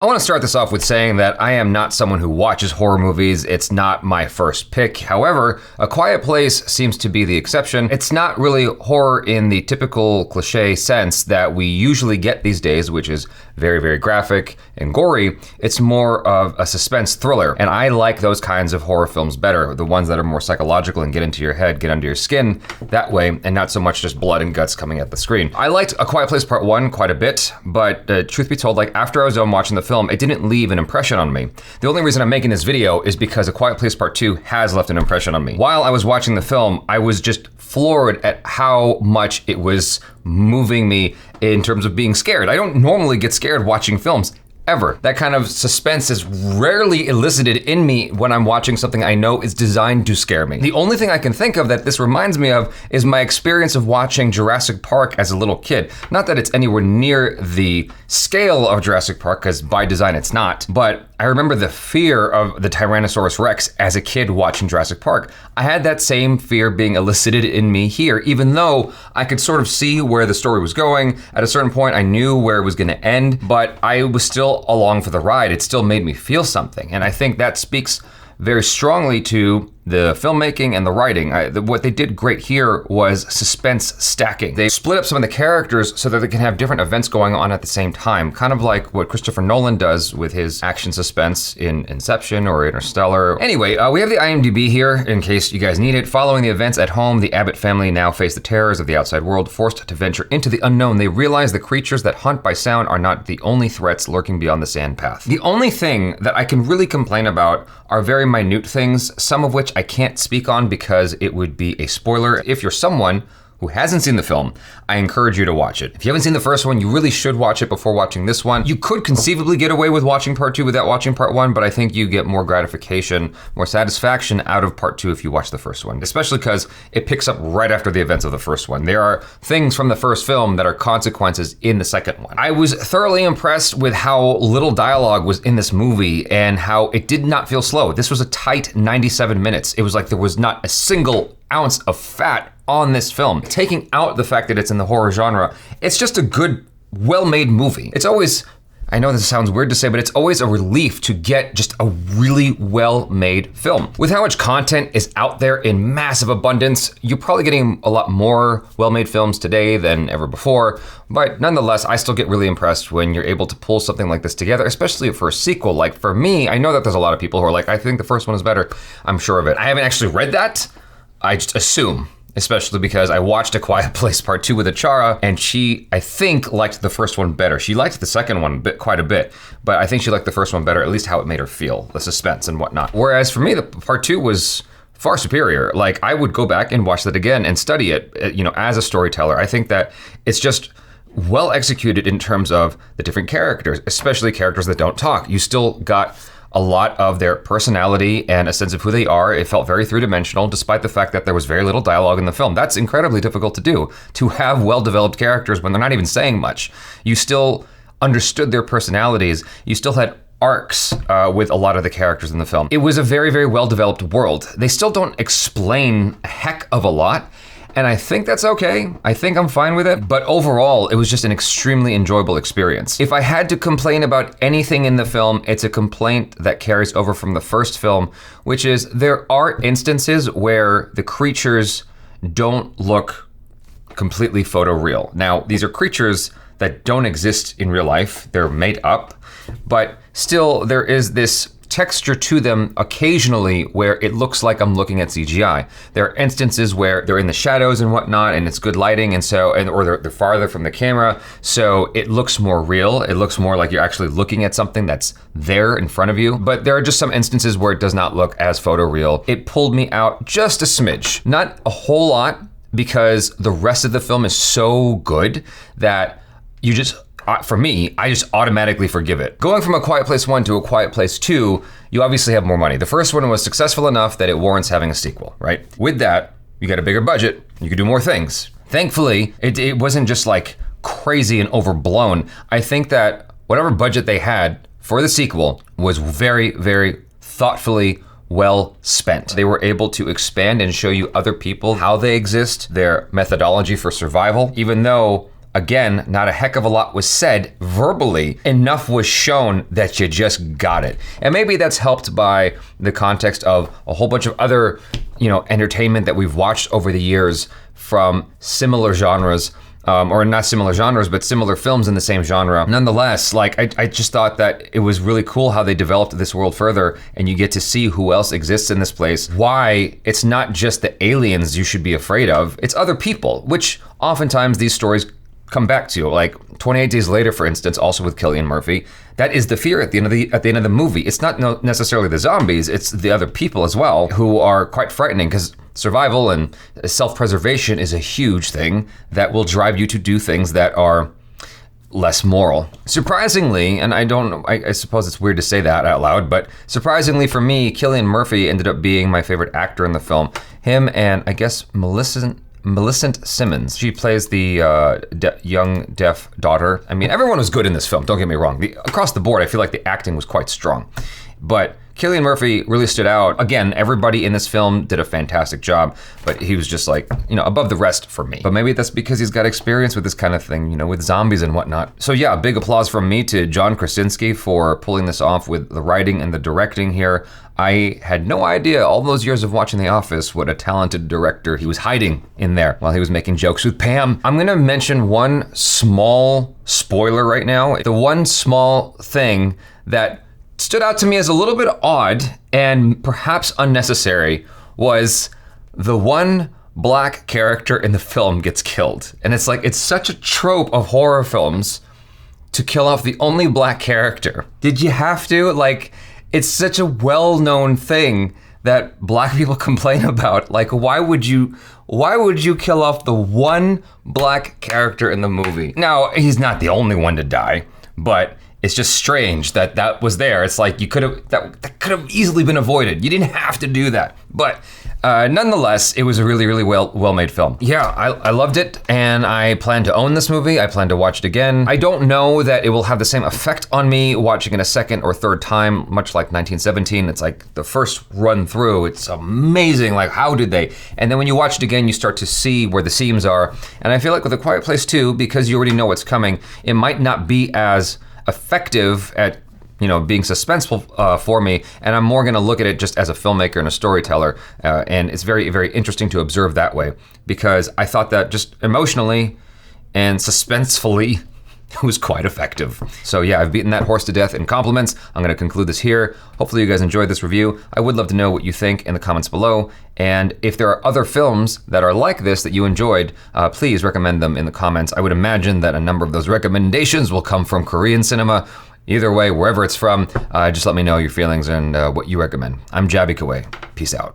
I want to start this off with saying that I am not someone who watches horror movies. It's not my first pick. However, A Quiet Place seems to be the exception. It's not really horror in the typical cliche sense that we usually get these days, which is very, very graphic and gory. It's more of a suspense thriller. And I like those kinds of horror films better, the ones that are more psychological and get into your head, get under your skin that way, and not so much just blood and guts coming at the screen. I liked A Quiet Place Part 1 quite a bit, but truth be told, like after I was done watching the film, it didn't leave an impression on me. The only reason I'm making this video is because A Quiet Place Part 2 has left an impression on me. While I was watching the film, I was just floored at how much it was moving me in terms of being scared. I don't normally get scared watching films, ever. That kind of suspense is rarely elicited in me when I'm watching something I know is designed to scare me. The only thing I can think of that this reminds me of is my experience of watching Jurassic Park as a little kid. Not that it's anywhere near the scale of Jurassic Park, because by design it's not, but I remember the fear of the Tyrannosaurus Rex as a kid watching Jurassic Park. I had that same fear being elicited in me here, even though I could sort of see where the story was going. At a certain point, I knew where it was gonna end, but I was still along for the ride. It still made me feel something. And I think that speaks very strongly to the filmmaking and the writing. What they did great here was suspense stacking. They split up some of the characters so that they can have different events going on at the same time, kind of like what Christopher Nolan does with his action suspense in Inception or Interstellar. Anyway, we have the IMDb here in case you guys need it. Following the events at home, the Abbott family now face the terrors of the outside world. Forced to venture into the unknown, they realize the creatures that hunt by sound are not the only threats lurking beyond the sand path. The only thing that I can really complain about are very minute things, some of which I can't speak on because it would be a spoiler. If you're someone who hasn't seen the film, I encourage you to watch it. If you haven't seen the first one, you really should watch it before watching this one. You could conceivably get away with watching Part 2 without watching Part 1, but I think you get more gratification, more satisfaction out of Part 2 if you watch the first one, especially because it picks up right after the events of the first one. There are things from the first film that are consequences in the second one. I was thoroughly impressed with how little dialogue was in this movie and how it did not feel slow. This was a tight 97 minutes. It was like there was not a single ounce of fat on this film. Taking out the fact that it's in the horror genre, it's just a good, well-made movie. It's always, I know this sounds weird to say, but it's always a relief to get just a really well-made film. With how much content is out there in massive abundance, you're probably getting a lot more well-made films today than ever before, but nonetheless, I still get really impressed when you're able to pull something like this together, especially for a sequel. Like for me, I know that there's a lot of people who are like, I think the first one is better. I'm sure of it. I haven't actually read that. I just assume, especially because I watched A Quiet Place Part 2 with Achara, and she, I think, liked the first one better. She liked the second one quite a bit, but I think she liked the first one better, at least how it made her feel, the suspense and whatnot. Whereas for me, the Part 2 was far superior. Like, I would go back and watch that again and study it, as a storyteller. I think that it's just well executed in terms of the different characters, especially characters that don't talk. You still got a lot of their personality and a sense of who they are. It felt very three-dimensional, despite the fact that there was very little dialogue in the film. That's incredibly difficult to do, to have well-developed characters when they're not even saying much. You still understood their personalities. You still had arcs with a lot of the characters in the film. It was a very, very well-developed world. They still don't explain a heck of a lot, and I think that's okay. I think I'm fine with it. But overall, it was just an extremely enjoyable experience. If I had to complain about anything in the film, it's a complaint that carries over from the first film, which is there are instances where the creatures don't look completely photoreal. Now, these are creatures that don't exist in real life. They're made up, but still there is this texture to them occasionally where it looks like I'm looking at CGI. There are instances where they're in the shadows and whatnot, and it's good lighting, or they're farther from the camera, so it looks more real. It looks more like you're actually looking at something that's there in front of you. But there are just some instances where it does not look as photoreal. It pulled me out just a smidge, not a whole lot, because the rest of the film is so good that you just, for me, I just automatically forgive it. Going from A Quiet Place 1 to A Quiet Place 2, you obviously have more money. The first one was successful enough that it warrants having a sequel, right? With that, you got a bigger budget, you could do more things. Thankfully, it wasn't just like crazy and overblown. I think that whatever budget they had for the sequel was very, very thoughtfully well spent. They were able to expand and show you other people, how they exist, their methodology for survival, even though again, not a heck of a lot was said verbally. Enough was shown that you just got it. And maybe that's helped by the context of a whole bunch of other, entertainment that we've watched over the years from similar genres. Or not similar genres, but similar films in the same genre. Nonetheless, I just thought that it was really cool how they developed this world further, and you get to see who else exists in this place. Why it's not just the aliens you should be afraid of, it's other people, which oftentimes these stories come back to. Like 28 Days Later, for instance, also with Cillian Murphy. That is the fear at the end of the movie. It's not necessarily the zombies, it's the other people as well, who are quite frightening, because survival and self-preservation is a huge thing that will drive you to do things that are less moral. Surprisingly, and I suppose it's weird to say that out loud, but surprisingly for me, Cillian Murphy ended up being my favorite actor in the film. Him and I guess Millicent Simmons. She plays the young deaf daughter. I mean, everyone was good in this film, don't get me wrong. Across the board, I feel like the acting was quite strong. But Cillian Murphy really stood out. Again, everybody in this film did a fantastic job, but he was just above the rest for me. But maybe that's because he's got experience with this kind of thing, with zombies and whatnot. So yeah, big applause from me to John Krasinski for pulling this off with the writing and the directing here. I had no idea all those years of watching The Office what a talented director he was hiding in there while he was making jokes with Pam. I'm gonna mention one small spoiler right now. The one small thing that stood out to me as a little bit odd and perhaps unnecessary was the one black character in the film gets killed. And it's such a trope of horror films to kill off the only black character. Did you have to? It's such a well-known thing that black people complain about. Why would you kill off the one black character in the movie? Now, he's not the only one to die, but it's just strange that was there. It's like that could have easily been avoided. You didn't have to do that. But nonetheless, it was a really, really well-made film. Yeah, I loved it, and I plan to own this movie. I plan to watch it again. I don't know that it will have the same effect on me watching it a second or third time, much like 1917. It's like the first run through, it's amazing, how did they? And then when you watch it again, you start to see where the seams are. And I feel like with A Quiet Place 2, because you already know what's coming, it might not be as effective at being suspenseful for me, and I'm more gonna look at it just as a filmmaker and a storyteller, and it's very, very interesting to observe that way, because I thought that just emotionally and suspensefully it was quite effective. So yeah, I've beaten that horse to death in compliments. I'm gonna conclude this here. Hopefully you guys enjoyed this review. I would love to know what you think in the comments below, and if there are other films that are like this that you enjoyed, please recommend them in the comments. I would imagine that a number of those recommendations will come from Korean cinema. Either way, wherever it's from, just let me know your feelings and what you recommend. I'm Jaby Koay. Peace out.